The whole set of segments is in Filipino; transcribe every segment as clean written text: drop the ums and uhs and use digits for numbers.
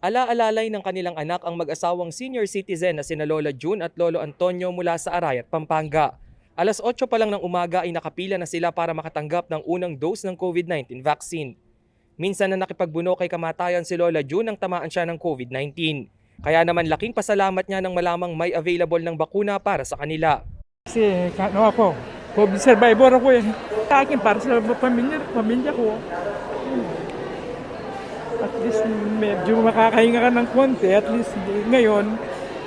Ala-alalay ng kanilang anak ang mag-asawang senior citizen na sina Lola June at Lolo Antonio mula sa Arayat, Pampanga. Alas 8 pa lang ng umaga ay nakapila na sila para makatanggap ng unang dose ng COVID-19 vaccine. Minsan na nakipagbuno kay kamatayan si Lola June nang tamaan siya ng COVID-19. Kaya naman laking pasalamat niya nang malamang may available ng bakuna para sa kanila. Kasi ako, COVID survivor ako eh. Sa akin, para sa pamilya ko. At least medyo makakahinga ka ng konti. At least ngayon,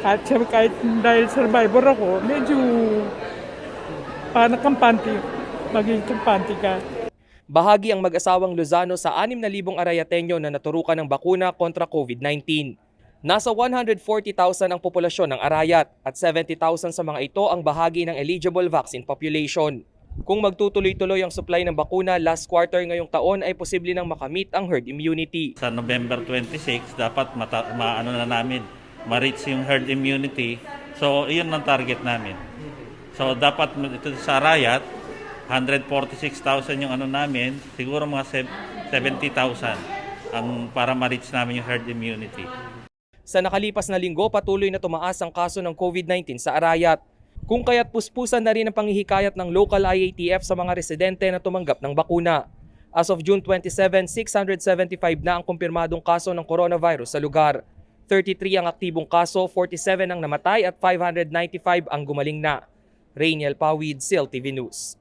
kahit dahil survivor ako, medyo parang kampante, maging kampante ka. Bahagi ang mag-asawang Lozano sa 6,000 Arayateño na naturukan ng bakuna kontra COVID-19. Nasa 140,000 ang populasyon ng Arayat at 70,000 sa mga ito ang bahagi ng eligible vaccine population. Kung magtutuloy-tuloy ang supply ng bakuna last quarter ngayong taon ay posible nang makamit ang herd immunity. Sa November 26, dapat ma-reach yung herd immunity. So, iyon ang target namin. So, dapat ito sa Arayat, 146,000 yung namin, siguro mga 70,000 ang para ma-reach namin yung herd immunity. Sa nakalipas na linggo, patuloy na tumaas ang kaso ng COVID-19 sa Arayat. Kung kaya't puspusan na rin ang panghihikayat ng local IATF sa mga residente na tumanggap ng bakuna. As of June 27, 675 na ang kumpirmadong kaso ng coronavirus sa lugar. 33 ang aktibong kaso, 47 ang namatay at 595 ang gumaling na. Rainiel Pawid, CIL TV News.